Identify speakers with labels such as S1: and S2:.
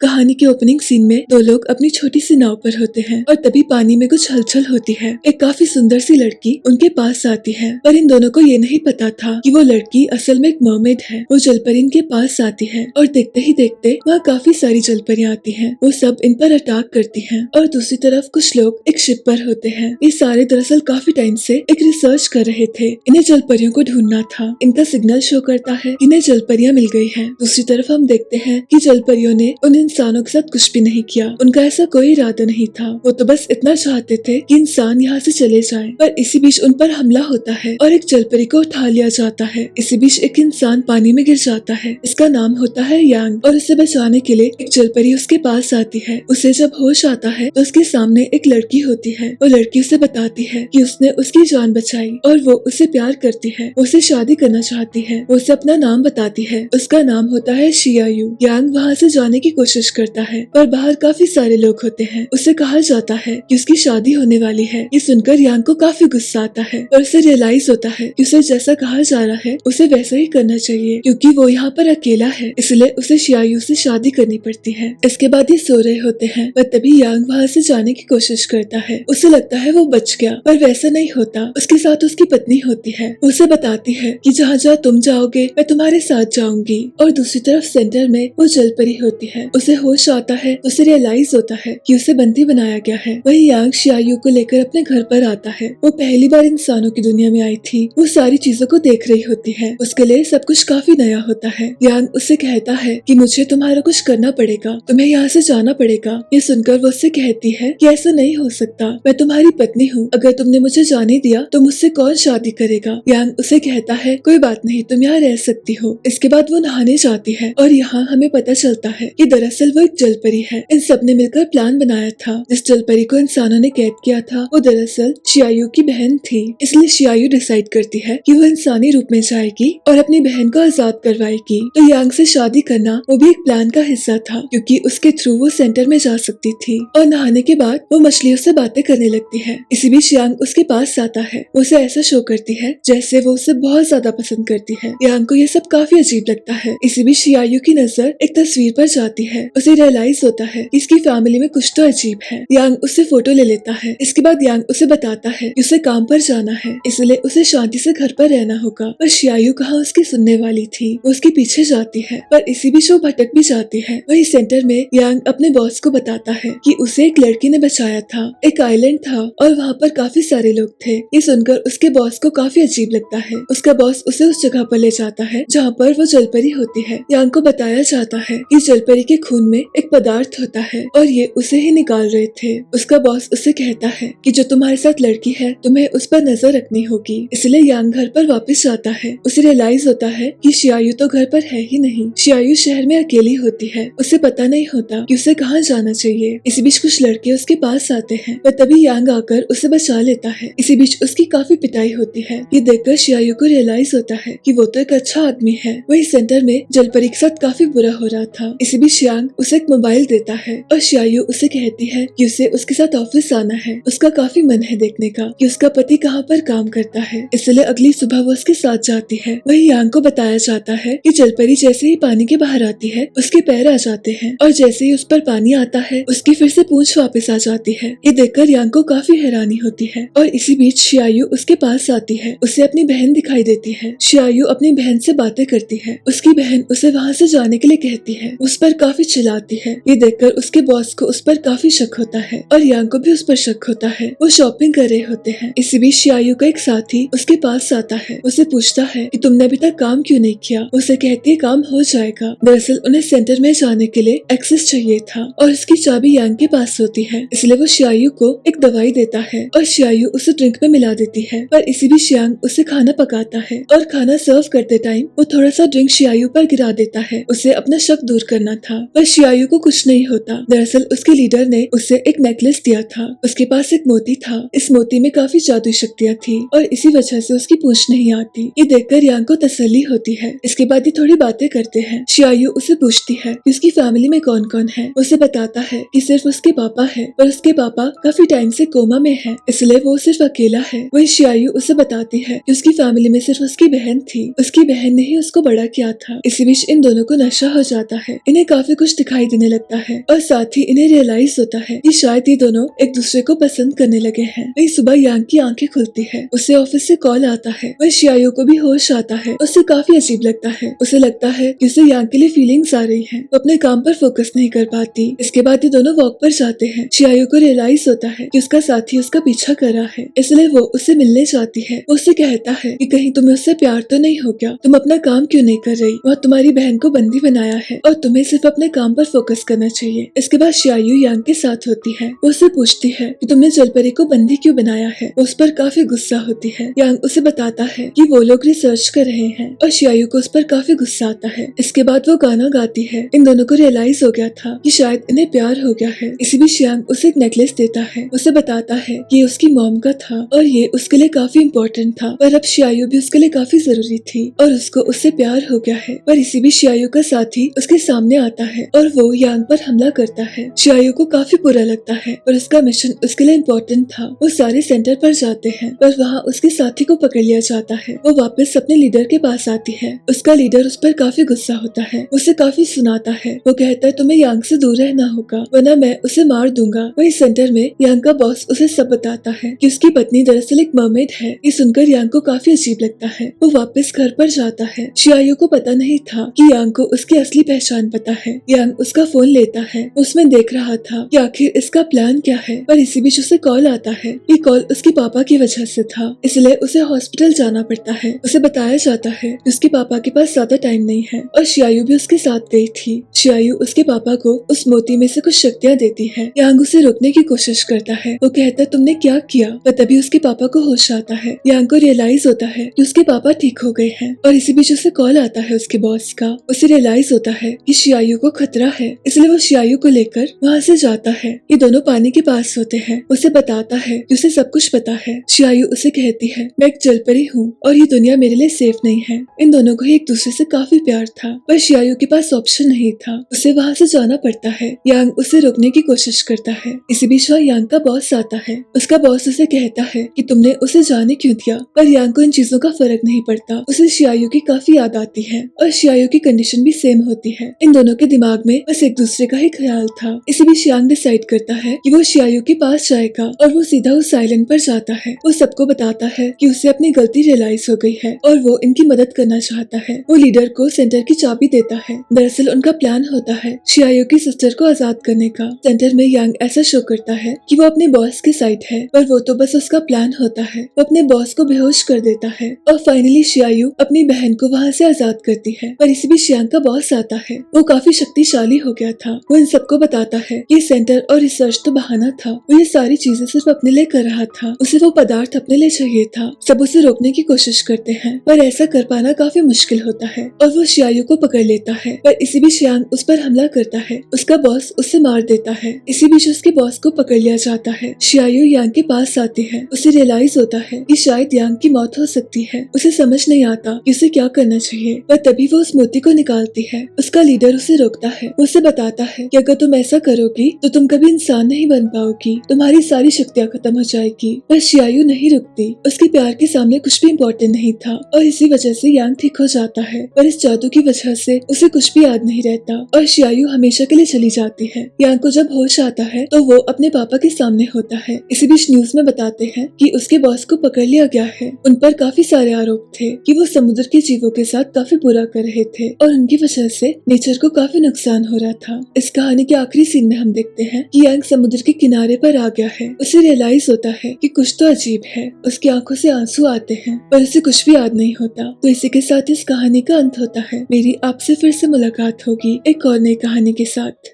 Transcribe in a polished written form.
S1: कहानी के opening scene में दो लोग अपनी छोटी सी नाव पर होते हैं और तभी पानी में कुछ हलचल होती है। एक काफी सुंदर सी लड़की उनके पास आती है, पर इन दोनों को ये नहीं पता था कि वो लड़की असल में एक मरमेड है। वो जलपरी इनके पास आती है और देखते ही देखते वहाँ काफी सारी जलपरियां आती हैं। वो सब इन पर अटैक करती हैं और दूसरी तरफ कुछ लोग एक शिप पर होते हैं। ये सारे दरअसल काफी टाइम से एक रिसर्च कर रहे थे। इन्हें जलपरियों को ढूंढना था। इनका सिग्नल शो करता है इन्हें जलपरियां मिल गई है। दूसरी तरफ हम देखते हैं कि जलपरियों ने उन इंसानों के साथ कुछ भी नहीं किया। उनका ऐसा कोई इरादा नहीं था। वो तो बस इतना चाहते थे कि इंसान यहाँ से चले जाएं। पर इसी बीच उन पर हमला होता है और एक जलपरी को उठा लिया जाता है। इसी बीच एक इंसान पानी में गिर जाता है। इसका नाम होता है यांग और उसे बचाने के लिए एक जलपरी उसके पास आती है। उसे जब होश आता है तो उसके सामने एक लड़की होती है। वो लड़की उसे बताती है कि उसने उसकी जान बचाई और वो उसे प्यार करती है। वो उसे शादी करना चाहती है। वो उसे अपना नाम बताती है। उसका नाम होता है शियायू। यांग वहाँ से जाने की कोशिश करता है पर बाहर काफी सारे लोग होते हैं। उसे कहा जाता है कि उसकी शादी होने वाली है। ये सुनकर यांग को काफी गुस्सा आता है और उसे रियलाइज होता है कि उसे जैसा कहा जा रहा है उसे वैसा ही करना चाहिए, क्योंकि वो यहाँ पर अकेला है, इसलिए उसे शियायू से शादी करनी पड़ती है। इसके बाद ये सो रहे होते हैं पर तभी यांग वहाँ से जाने की कोशिश करता है। उसे लगता है वो बच गया, पर वैसा नहीं होता। उसके साथ उसकी पत्नी होती है। उसे बताती है कि जहाँ जहाँ तुम जाओगे मैं तुम्हारे साथ जाऊंगी। और दूसरी तरफ सेंटर में वो जलपरी होती है। उसे होश आता है, उसे रियलाइज होता है कि उसे बंदी बनाया गया है। वही यांग शियायू को लेकर अपने घर पर आता है। वो पहली बार इंसानों की दुनिया में आई थी। वो सारी चीजों को देख रही होती है। उसके लिए सब कुछ काफी नया होता है। यांग उससे कहता है कि मुझे तुम्हारा कुछ करना पड़ेगा, तुम्हें यहाँ से जाना पड़ेगा। ये सुनकर वो उससे कहती है कि ऐसा नहीं हो सकता, मैं तुम्हारी पत्नी हूँ। अगर तुमने मुझे जाने दिया तो मुझसे कौन शादी करेगा। यांग उसे कहता है कोई बात नहीं, तुम यहाँ रह सकती हो। इसके बाद वो नहाने जाती है और यहाँ हमें पता चलता है कि दरअसल वो एक जलपरी है। इन सब ने मिलकर प्लान बनाया था। जिस जलपरी को इंसानों ने कैद किया था वो दरअसल शियायू की बहन थी। इसलिए शियायू डिसाइड करती है कि वो इंसानी रूप में जाएगी और अपनी बहन को आजाद करवाएगी। तो यांग से शादी करना वो भी एक प्लान का हिस्सा था, क्योंकि उसके थ्रू वो सेंटर में जा सकती थी। और नहाने के बाद वो मछलियों से बातें करने लगती है। इसी बीच यांग उसके पास आता है। वो उसे ऐसा शो करती है जैसे वो उसे बहुत ज्यादा पसंद करती है। यांग को ये सब काफी अजीब लगता है। इसी बीच शियायू की नजर एक तस्वीर पर जाती है। उसे रियलाइज होता है कि इसकी फैमिली में कुछ तो अजीब है। यांग उससे फोटो ले लेता है। इसके बाद यांग उसे बताता है कि उसे काम पर जाना है, इसलिए उसे शांति से घर पर रहना होगा। पर शियायू कहाँ उसकी सुनने वाली थी। वो उसके पीछे जाती है पर इसी बीच वो भटक भी जाती है। वही सेंटर में यांग अपने बॉस को बताता है कि उसे एक लड़की ने बचाया था। एक आइलैंड था और वहाँ पर काफी सारे लोग थे। ये सुनकर उसके बॉस को काफी अजीब लगता है। उसका बॉस उसे उस जगह पर ले जाता है जहाँ पर वो जलपरी होती है। यांग को बताया जाता है कि जलपरी के खून में एक पदार्थ होता है और ये उसे ही निकाल रहे थे। उसका बॉस उसे कहता है कि जो तुम्हारे साथ लड़की है तुम्हें उस पर नजर रखनी होगी। इसलिए यांग घर पर वापस जाता है। उसे रियलाइज होता है कि शियायू तो घर पर है ही नहीं। शियायू शहर में अकेली होती है। उसे पता नहीं होता कि उसे कहाँ जाना चाहिए। इसी बीच कुछ लड़के उसके पास आते हैं पर तभी यांग आकर उसे बचा लेता है। इसी बीच उसकी काफी पिटाई होती है। ये देखकर शियायू को रियलाइज होता है कि वो तो एक अच्छा आदमी है। वही सेंटर में जलपरी के साथ काफी बुरा हो रहा था। इसी बीच यांग उसे एक मोबाइल देता है और शियायू उसे कहती है कि उसे उसके साथ ऑफिस आना है। उसका काफी मन है देखने का कि उसका पति कहाँ पर काम करता है, इसलिए अगली सुबह वो उसके साथ जाती है। वही यांग को बताया जाता है कि जलपरी जैसे ही पानी के बाहर आती है उसके पैर आ जाते हैं और जैसे ही उस पर पानी आता है उसकी फिर से पूंछ वापस आ जाती है। ये देखकर यांग को काफी हैरानी होती है और इसी बीच शियायू उसके पास आती है। उसे अपनी बहन दिखाई देती है। शियायू अपनी बहन से बातें करती है। उसकी बहन उसे वहाँ से जाने के लिए कहती है। उस पर काफी चिल्लाती है। ये देखकर उसके बॉस को उस पर काफी शक होता है और यांग को भी उस पर शक होता है। वो शॉपिंग कर रहे होते हैं। इसी बीच शियायू का एक साथी उसके पास आता है। उसे पूछता है कि तुमने अभी तक काम क्यों नहीं किया। उसे कहती है काम हो जाएगा। दरअसल उन्हें सेंटर में जाने के लिए एक्सेस चाहिए था और उसकी चाबी यांग के पास होती है, इसलिए वो शियायू को एक दवाई देता है और शियायू उसे ड्रिंक में मिला देती है। पर इसी बीच यांग उसे खाना पकाता है और खाना सर्व करते टाइम वो थोड़ा सा ड्रिंक शियायू पर गिरा देता है। उसे अपना शक दूर करना था पर शियायू को कुछ नहीं होता। दरअसल उसके लीडर ने उसे एक नेकलेस दिया था। उसके पास एक मोती था। इस मोती में काफी जादुई शक्तियाँ थी और इसी वजह से उसकी पूंछ नहीं आती। ये देखकर यांग को तसल्ली होती है। इसके बाद ये थोड़ी बातें करते हैं। शियायू उसे पूछती है कि उसकी फैमिली में कौन कौन है। उसे बताता है कि सिर्फ उसके पापा है और उसके पापा काफी टाइम से कोमा में है, इसलिए वो सिर्फ अकेला है। वही शियायू उसे बताती है कि उसकी फैमिली में सिर्फ उसकी बहन थी। उसकी बहन ने ही उसको बड़ा किया था। इसी बीच इन दोनों को नशा हो जाता है। इन्हें काफी कुछ कुछ दिखाई देने लगता है और साथ ही इन्हें रियलाइज होता है कि शायद ये दोनों एक दूसरे को पसंद करने लगे हैं। वही सुबह यांग की आंखें खुलती है, उसे ऑफिस से कॉल आता है। वही शियायू को भी होश आता है, उसे काफी अजीब लगता है। उसे लगता है कि उसे यांग के लिए फीलिंग्स आ रही है, वो अपने काम पर फोकस नहीं कर पाती। इसके बाद ये दोनों वॉक पर जाते हैं। शियायू को रियलाइज होता है कि उसका साथी उसका पीछा कर रहा है, इसलिए वो उससे मिलने जाती है। वो उससे कहता है कि कहीं तुम्हें उससे प्यार तो नहीं हो गया, तुम अपना काम क्यों नहीं कर रही, वह तुम्हारी बहन को बंदी बनाया है और तुम्हें सिर्फ अपने काम पर फोकस करना चाहिए। इसके बाद शियायू यांग के साथ होती है। वो उससे पूछती है कि तुमने जलपरी को बंदी क्यों बनाया है। वो उस पर काफी गुस्सा होती है। यांग उसे बताता है कि वो लोग रिसर्च कर रहे हैं और शियायू को उस पर काफी गुस्सा आता है। इसके बाद वो गाना गाती है। इन दोनों को रियलाइज हो गया था कि शायद इन्हें प्यार हो गया है। इसी बीच यांग उसे एक नेकलेस देता है। उसे बताता है कि ये उसकी मॉम का था और ये उसके लिए काफी इम्पोर्टेंट था, पर अब शियायू भी उसके लिए काफी जरूरी थी और उसको उससे प्यार हो गया है। पर इसी बीच शियायू का साथी उसके सामने आता है और वो यांग पर हमला करता है। शियायू को काफी बुरा लगता है पर उसका मिशन उसके लिए इम्पोर्टेंट था। वो सारे सेंटर पर जाते हैं पर वहाँ उसके साथी को पकड़ लिया जाता है। वो वापस अपने लीडर के पास आती है। उसका लीडर उस पर काफी गुस्सा होता है, उसे काफी सुनाता है। वो कहता है तुम्हें यांग से दूर रहना होगा वरना मैं उसे मार दूंगा। वही सेंटर में यांग का बॉस उसे सब बताता है कि उसकी पत्नी दरअसल एक मरमेड है। ये सुनकर यांग को काफी अजीब लगता है। वो वापस घर पर जाता है। शियायू को पता नहीं था कि यांग को उसकी असली पहचान पता है। यांग उसका फोन लेता है, उसमें देख रहा था कि आखिर इसका प्लान क्या है। पर इसी बीच उसे कॉल आता है। ये कॉल उसके पापा की वजह से था, इसलिए उसे हॉस्पिटल जाना पड़ता है। उसे बताया जाता है कि उसके पापा के पास ज्यादा टाइम नहीं है और शियायू भी उसके साथ गई थी। शियायू उसके पापा को उस मोती में से कुछ शक्तियाँ देती है। यांग उसे रोकने की कोशिश करता है। वो कहता है तुमने क्या किया, पर तभी उसके पापा को होश आता है। यांग को रियलाइज होता है कि उसके पापा ठीक हो गए हैं और इसी बीच उसे कॉल आता है उसके बॉस का। उसे रियलाइज होता है कि शियायू को खतरा है, इसलिए वो शियायू को लेकर वहाँ से जाता है। ये दोनों पानी के पास होते हैं। उसे बताता है कि उसे सब कुछ पता है। शियायू उसे कहती है मैं एक जलपरी हूँ और ये दुनिया मेरे लिए सेफ नहीं है। इन दोनों को एक दूसरे से काफी प्यार था पर शियायू के पास ऑप्शन नहीं था, उसे वहाँ से जाना पड़ता है। यांग उसे रोकने की कोशिश करता है। इसी बीच वहाँ यांग का बॉस आता है। उसका बॉस उसे कहता है कि तुमने उसे जाने क्यों दिया, पर यांग को इन चीजों का फर्क नहीं पड़ता। उसे शियायू की काफी याद आती है और शियायू की कंडीशन भी सेम होती है। इन दोनों के दिमाग में बस एक दूसरे का ही ख्याल था। इसी बीच यांग डिसाइड करता है कि वो शियायू के पास जाएगा और वो सीधा उस आइलैंड पर जाता है। वो सबको बताता है कि उसे अपनी गलती रियलाइज हो गई है और वो इनकी मदद करना चाहता है। वो लीडर को सेंटर की चाबी देता है। दरअसल उनका प्लान होता है शियायू की सिस्टर को आजाद करने का। सेंटर में यांग ऐसा शो करता है कि वो अपने बॉस के साइड है, पर वो तो बस उसका प्लान होता है। वो अपने बॉस को बेहोश कर देता है और फाइनली शियायू अपनी बहन को वहाँ से आजाद करती है। पर इसी बीच यांग का बॉस आता है। वो काफी शक्तिशाली हो गया था। वो इन सबको बताता है कि सेंटर और रिसर्च तो बहाना था, वो ये सारी चीजें सिर्फ अपने लिए कर रहा था, उसे वो पदार्थ अपने लिए चाहिए था। सब उसे रोकने की कोशिश करते हैं पर ऐसा कर पाना काफी मुश्किल होता है और वो शियायू को पकड़ लेता है। पर इसी बीच यांग उस पर हमला करता है। उसका बॉस उसे मार देता है। इसी बीच उसके बॉस को पकड़ लिया जाता है। शियायू यांग के पास आती है। उसे रियलाइज होता है कि शायद यांग की मौत हो सकती है। उसे समझ नहीं आता कि उसे क्या करना चाहिए, पर तभी वो उस मोती को निकालती है। उसका लीडर उसे रोकता है। उसे बताता है कि अगर तुम ऐसा करोगी तो तुम कभी इंसान नहीं बन पाओगी, तुम्हारी सारी शक्तियाँ खत्म हो जाएगी। पर शियायू नहीं रुकती। उसके प्यार के सामने कुछ भी इम्पोर्टेंट नहीं था और इसी वजह से यांग ठीक हो जाता है। पर इस जादू की वजह से उसे कुछ भी याद नहीं रहता और शियायू हमेशा के लिए चली जाती है। यांग को जब होश आता है तो वो अपने पापा के सामने होता है। इसी बीच न्यूज में बताते हैं कि उसके बॉस को पकड़ लिया गया है। उन पर काफी सारे आरोप थे कि वो समुद्र के जीवों के साथ काफी बुरा कर रहे थे और उनकी वजह से नेचर को काफी नुकसान हो रहा था। इस कहानी के आखिरी सीन में हम देखते हैं कि यांग समुद्र के किनारे पर आ गया है। उसे रियलाइज होता है कि कुछ तो अजीब है। उसकी आंखों से आंसू आते हैं पर उसे कुछ भी याद नहीं होता। तो इसी के साथ इस कहानी का अंत होता है। मेरी आपसे फिर से मुलाकात होगी एक और नई कहानी के साथ।